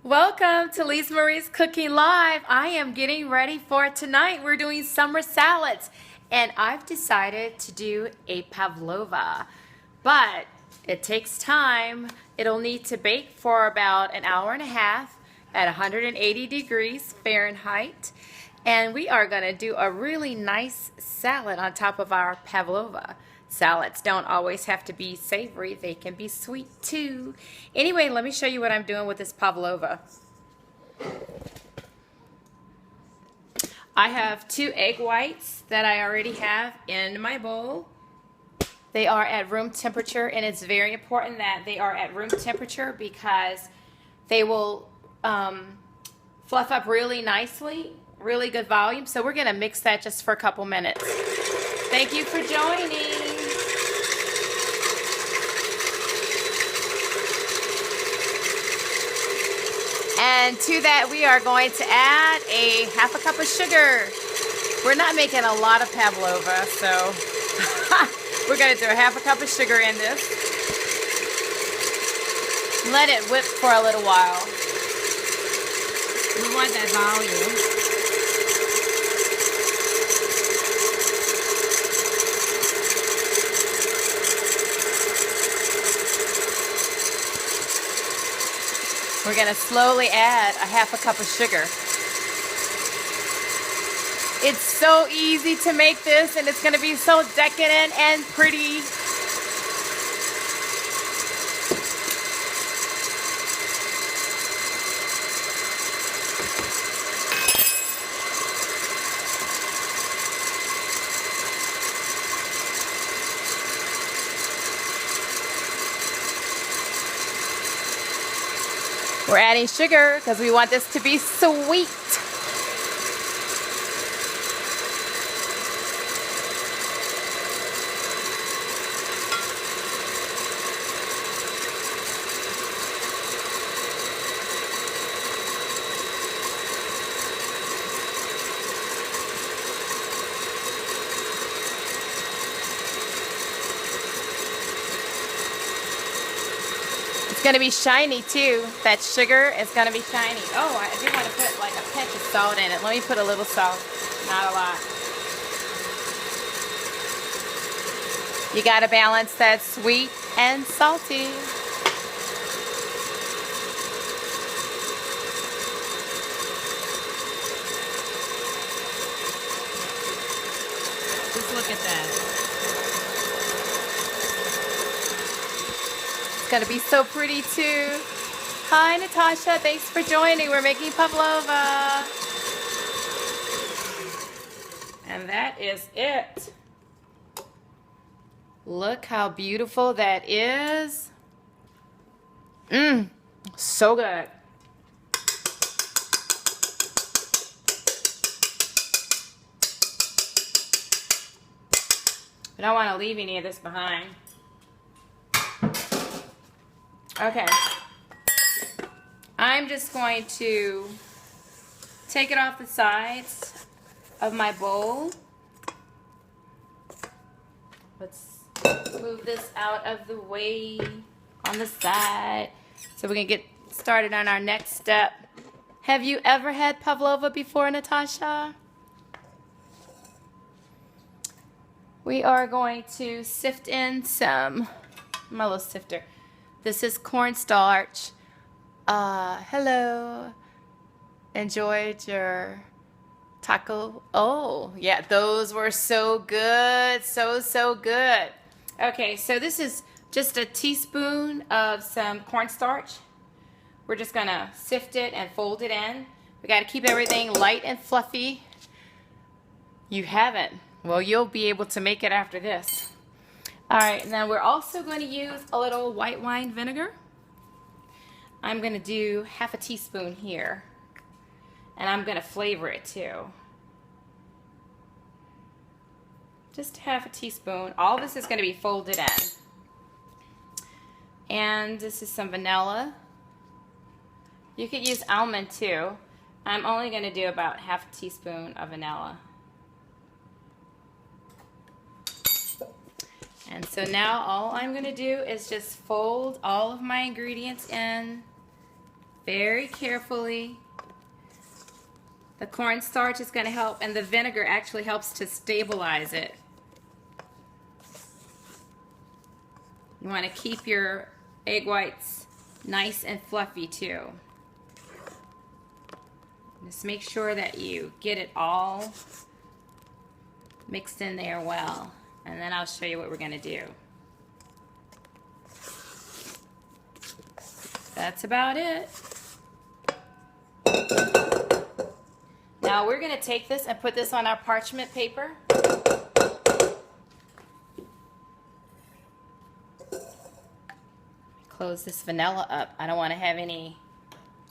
Welcome to Lisa Marie's Cooking Live. I am getting ready for tonight. We're doing summer salads, and I've decided to do a pavlova, but it takes time. It'll need to bake for about an hour and a half at 180 degrees Fahrenheit, and we are going to do a really nice salad on top of our pavlova. Salads don't always have to be savory, they can be sweet too. Anyway, let me show you what I'm doing with this pavlova. I have 2 egg whites that I already have in my bowl. They are at room temperature, and it's very important that they are at room temperature because they will fluff up really nicely, really good volume. So we're going to mix that just for a couple minutes. Thank you for joining. And to that, we are going to add a half a cup of sugar. We're not making a lot of pavlova, so we're going to do a half a cup of sugar in this. Let it whip for a little while. We want that volume. We're going to slowly add a half a cup of sugar. It's so easy to make this, and it's going to be so decadent and pretty. We're adding sugar because we want this to be sweet. It's going to be shiny too. That sugar is going to be shiny. Oh, I do want to put like a pinch of salt in it. Let me put a little salt, not a lot. You got to balance that sweet and salty. Just look at that. Gonna be so pretty too. Hi Natasha, thanks for joining. We're making pavlova. And that is it. Look how beautiful that is. So good. I don't want to leave any of this behind. Okay, I'm just going to take it off the sides of my bowl. Let's move this out of the way on the side so we can get started on our next step. Have you ever had pavlova before, Natasha? We are going to sift in my little sifter. This is cornstarch. Hello. Enjoyed your taco. Oh, yeah, those were so good. So good. Okay, so this is just a teaspoon of some cornstarch. We're just going to sift it and fold it in. We got to keep everything light and fluffy. You haven't. Well, you'll be able to make it after this. All right, and then we're also going to use a little white wine vinegar. I'm going to do half a teaspoon here, and I'm going to flavor it too. Just half a teaspoon. All this is going to be folded in. And this is some vanilla. You could use almond too. I'm only going to do about half a teaspoon of vanilla. And so now all I'm going to do is just fold all of my ingredients in very carefully. The cornstarch is going to help, and the vinegar actually helps to stabilize it. You want to keep your egg whites nice and fluffy too. Just make sure that you get it all mixed in there well, and then I'll show you what we're going to do. That's about it. Now we're going to take this and put this on our parchment paper. Close this vanilla up. I don't want to have any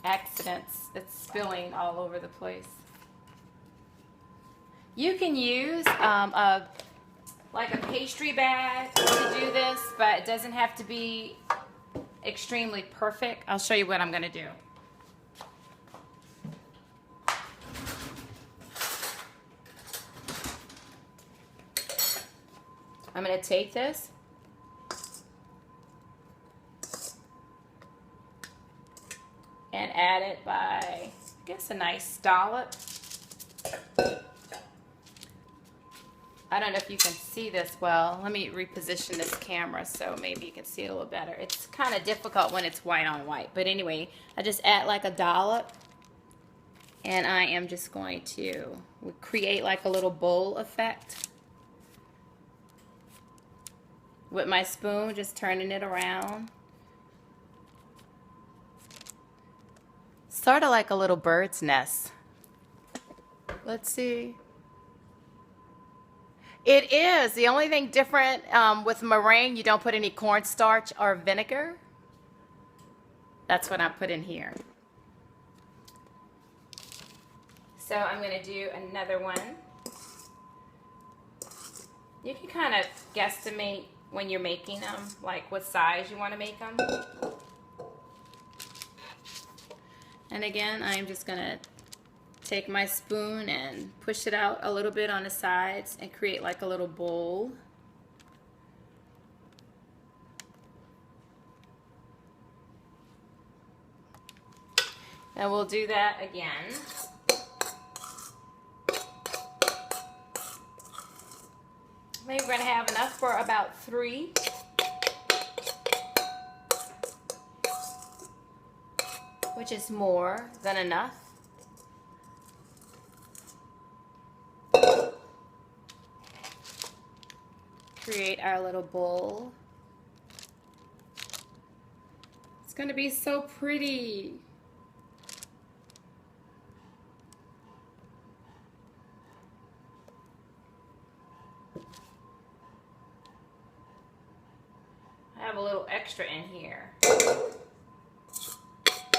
accidents. It's spilling all over the place. You can use like a pastry bag to do this, but it doesn't have to be extremely perfect. I'll show you what I'm going to do. I'm going to take this and add it by, I guess, a nice dollop. I don't know if you can see this well. Let me reposition this camera so maybe you can see it a little better. It's kind of difficult when it's white on white. But anyway, I just add like a dollop. And I am just going to create like a little bowl effect. With my spoon, just turning it around. Sort of like a little bird's nest. Let's see. It is. The only thing different with meringue, you don't put any cornstarch or vinegar. That's what I put in here. So I'm going to do another one. You can kind of guesstimate when you're making them, like what size you want to make them. And again, I'm just going to take my spoon and push it out a little bit on the sides and create like a little bowl. And we'll do that again. Maybe we're going to have enough for about 3. Which is more than enough. Create our little bowl. It's going to be so pretty. I have a little extra in here.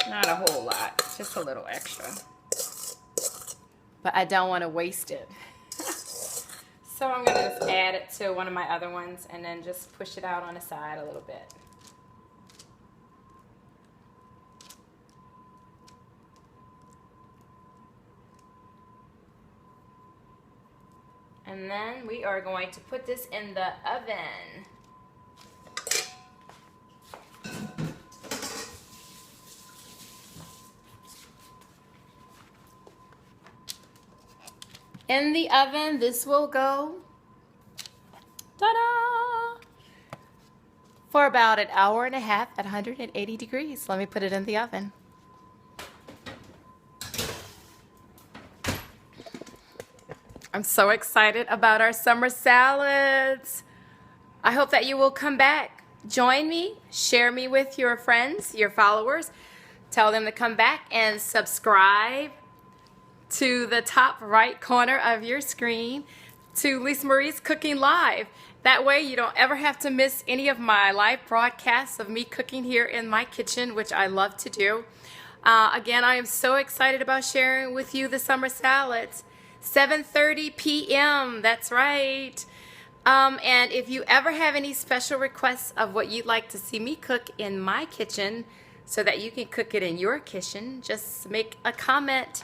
Not a whole lot, just a little extra. But I don't want to waste it. So I'm going to just add it to one of my other ones and then just push it out on the side a little bit. And then we are going to put this in the oven. In the oven, this will go, ta-da, for about an hour and a half at 180 degrees. Let me put it in the oven. I'm so excited about our summer salads. I hope that you will come back, join me, share me with your friends, your followers. Tell them to come back and subscribe to the top right corner of your screen to Lisa Marie's Cooking Live. That way you don't ever have to miss any of my live broadcasts of me cooking here in my kitchen, which I love to do. Again, I am so excited about sharing with you the summer salads. 7:30 p.m. That's right. And if you ever have any special requests of what you'd like to see me cook in my kitchen so that you can cook it in your kitchen, just make a comment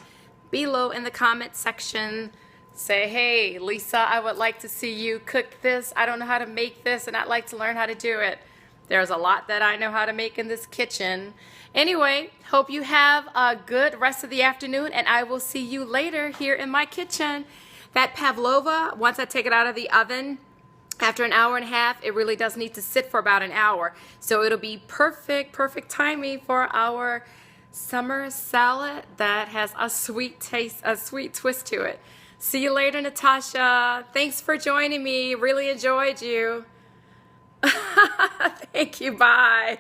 below in the comment section. Say, hey, Lisa, I would like to see you cook this. I don't know how to make this, and I'd like to learn how to do it. There's a lot that I know how to make in this kitchen. Anyway, hope you have a good rest of the afternoon, and I will see you later here in my kitchen. That pavlova, once I take it out of the oven, after an hour and a half, it really does need to sit for about an hour. So it'll be perfect timing for our summer salad that has a sweet taste, a sweet twist to it. See you later, Natasha. Thanks for joining me. Really enjoyed you. Thank you. Bye.